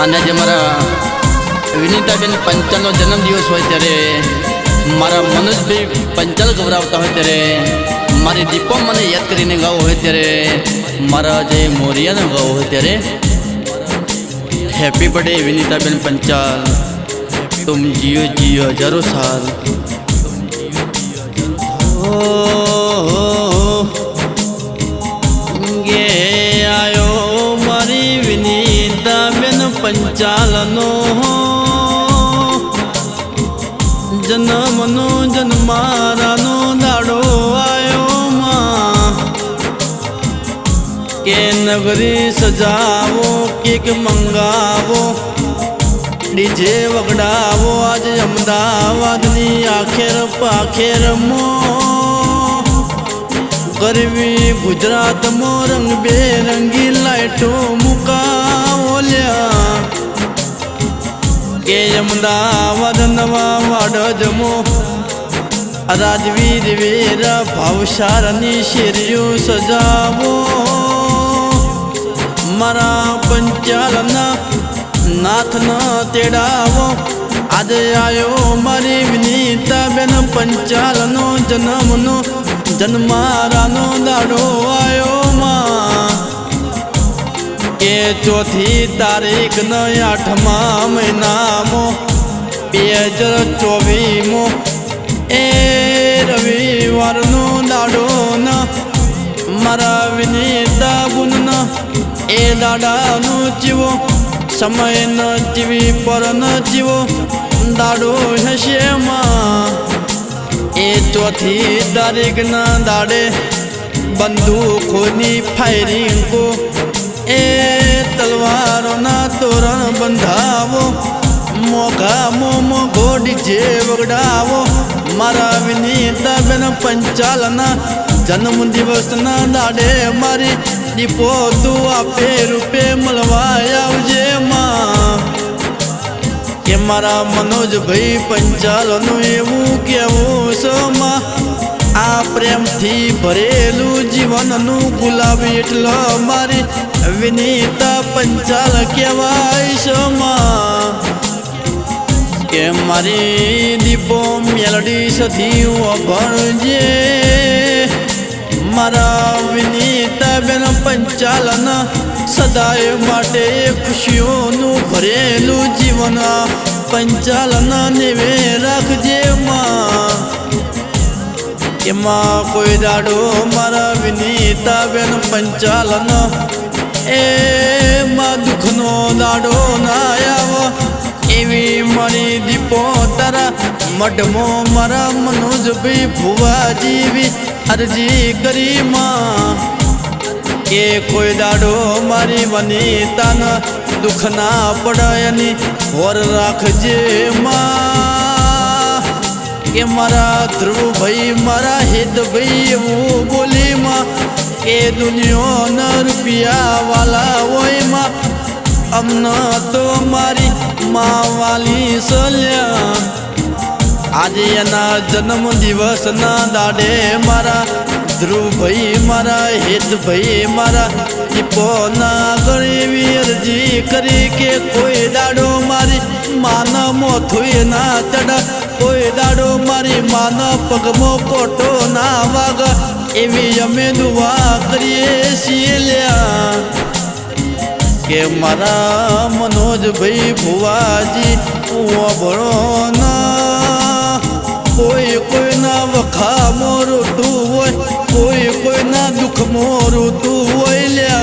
અને જે મારા વિનીતાબેન પંચાલનો જન્મદિવસ હોય ત્યારે મારા મનોજભાઈ પંચાલ ગવરાવતા હોય ત્યારે મારી દીપો મને યાદ કરીને ગાવું હોય ત્યારે મારા જે મોરિયાને ગાવું હોય ત્યારે हैप्पी बर्थडे विनीताबेन पंचाल, तुम जियो जियो हजारों साल। गे आयो मारी विनीताबेन पंचाल नो जन्मनो जन्मारानो दाड़ो आयो के नगरी सजावो केक मंगावो डीजे वगड़ावो आज अमदावादनी आखेर पाखेर मो गरवी गुजरात मो रंग बेरंगी लाइटो मुकावोल्या के अमदावाद नवा वाडजमो राजवीर वीर भावशारनी शेरियो सजावो मारा पंचालना नाथना तेड़ावो आज आयो मारी विनीताबेन पंचालनो जन्मनो जन्मारानो दाड़ो आयो मां के चौथी तारीख न 8मा महीनामो 2024 ए रविवारनो दाड़ो न मारा विनीता बुन ए दाड़ानु जीवो समय न जीवी पर न जीवो दाड़ो हसे मां ए चौथी तारीख न दाड़े बंदूकोनी फायरिंग को ए तलवारों ना तोरण बंधावो मोघा मोमो घोड़ी जे वगड़ावो मारा विनीताबेन पंचालना जन्म दिवस ना दाड़े मारी दीपो तू आपे रूपे मलवाया जे मां के मारा मनोज भाई पंचालनु एवं केवुं छे मां आ प्रेम थी भरेलू जीवन नु गुलाबी एटलो मारी विनीता पंचाल केवाय छे मां के मारी दीपो मेलडी सधी भणजे मारा विनीताबेन पंचालन सदाय माटे खुशियों नु भरेलू जीवन पंचालन नेवे राखजे मां के मां कोई दाड़ो मारा विनीताबेन पंचालन ए मां दुखनो दाड़ो ना आव एवी मारी दीपो तारा मडमो मारा मनोज भाई भुवाजी भी अर्जी करी मां के कोई दाड़ो मारी वनीता न दुख ना पड़ायनी और राखजे मां के मारा ध्रुव भाई मारा हित भाई वो बोली मां के दुनिया न रुपया वाला वही मां अमना तो मारी माँ वाली सल्या आज एना जन्म दिवस ना दाड़े मारा ध्रुव भाई मारा हित भाई मारा दीपो ना गरीबी अर्जी करी के कोई दाड़ो मारी मान मोथुए ना चढ़ा कोई दाड़ो मारी मान पगमो कोटो ना वाग एवी अमे दुआ करिए सील्या के मारा मनोज भाई भुवाजी भणो ना कोई कोई ना वखा मोरू तू वो कोई कोई ना दुख मोरू तू वो लिया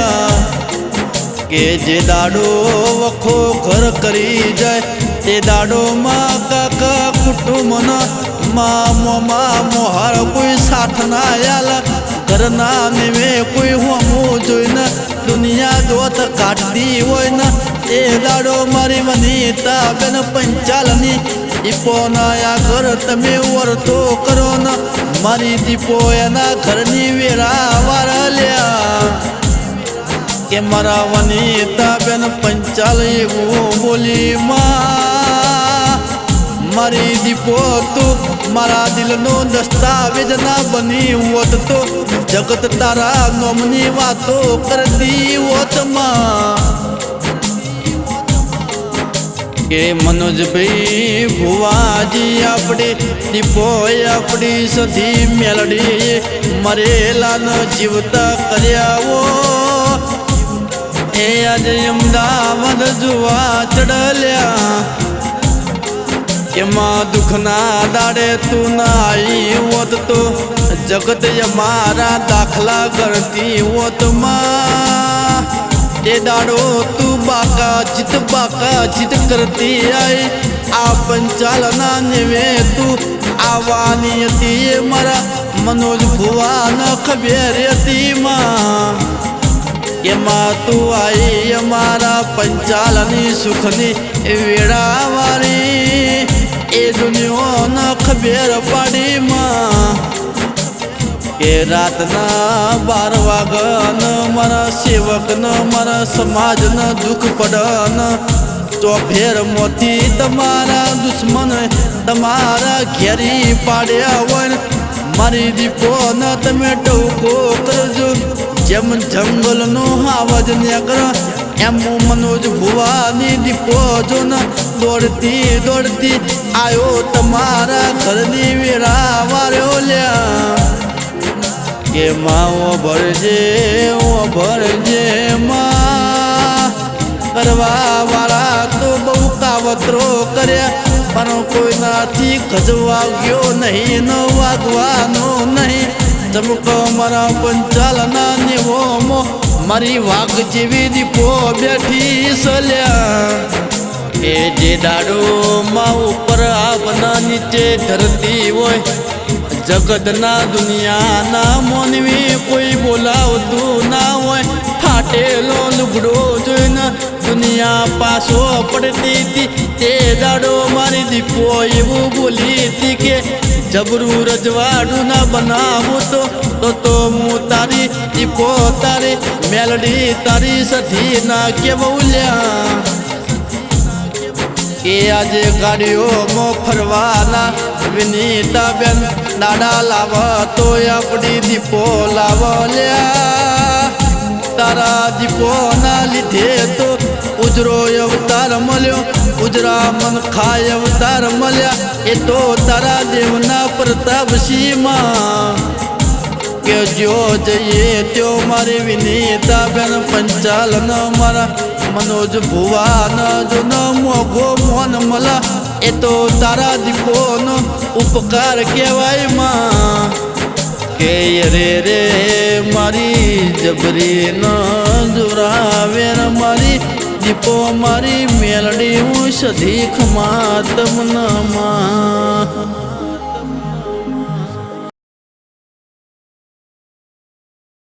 के जे दाड़ो वखो घर करी जाए ते दाड़ो माँ काका कुटुंब ना माँ मोमा मोहार कोई साथ ना आला घर ना निवे कोई हमू जोई ना दुनिया जोत काट दी वो ना ए दाड़ो मारी वनीताबेन पंचालनी दीपो नाया घर तमे वर्तो करो ना मारी दीपो एना घरनी वेरा वारल्या के मारा वनीताबेन पंचाल एवं बोली मां मारी दीपो तो मारा दिल नो दस्तावेज ना बनी होत तो जगत तारा नोमनी वातो कर दी होत मां કે મનોજભાઈ ભુવાજી આપણી દીપો આપણી સધી મેલડી મરેલા જીવતા કર્યાવો એ આજે અમદાવાદ જોવા ચડલ્યા એમાં દુઃખના દાડે તું ના આવી હોત તો જગત મારા દાખલા કરતી હોત માં એ દાડો તું બાકા જીત કરતી આઈ આ પંચાલના નેવે તું આવવાની હતી મારા મનોજ ભુવાના ખબર હતી માં એમાં તું આઈ અમારા પંચાલની સુખની વેળાવાળી એ દુનિયાને ખબર પાડી માં કે રાતના 12 વાગન મારા સેવકને મારા સમાજને દુઃખ પડન તો ફેર મોથી તમારા દુશ્મન તમારા ઘેરી પાડ્યા હોય મારી દીપોને તમે ટોકો કરજો જેમ જંગલનો આવાજ નીકળે એમ મનોજ ભુવાની દીપો જો ને દોડતી આયો તમારા ઘરની વેળા વાર્યો લ્યા કે માવો ભરજે માં કરવા વાળા તો બહુ કાવતરો કર્યા પણ કોઈનાથી ખજવાગ્યો નહીં ન વાગવાનો નહીં ચમકો મારા પંચાલના નેવોમો મારી વાઘ જેવી દીપો બેઠી સલ્યા એ જે દાડો માં ઉપર આવના નીચે ધરતી હોય જગતના દુનિયાના મોનવી કોઈ બોલાવતું ના હોય ફાટેલો લુગડો જોઈને દુનિયા પાછો પડતી હતી તે દાડો મારી દીપો એવું બોલી હતી કે જબરું રજવાડું ના બનાવું તો હું તારી દીપો તારી મેલડી તારી સધી ના કેવલ્યા કે આજે ગાડીઓમાં ફરવાના વિનીતા બેન દાડા લાવ તો આપણી દીપો લાવલ્યા તારા દીપોના લીધે તો ઉજરો અવતાર મળ્યો ઉજરા મન ખાય અવતાર મળ્યા એ તો તારા દેવના પ્રતાપ સીમા કે જો જઈએ ત્યો મારી વિનીતા બેન પંચાલન મારા મનોજ ભુવાન જો ન મોઘો મોન મળે એ તો તારા દીપોનો ઉપકાર કહેવાય માં કે રે મારી જબરી ન જોરાવે મારી દીપો મારી મેલડી હું સધી ખમા તમને માં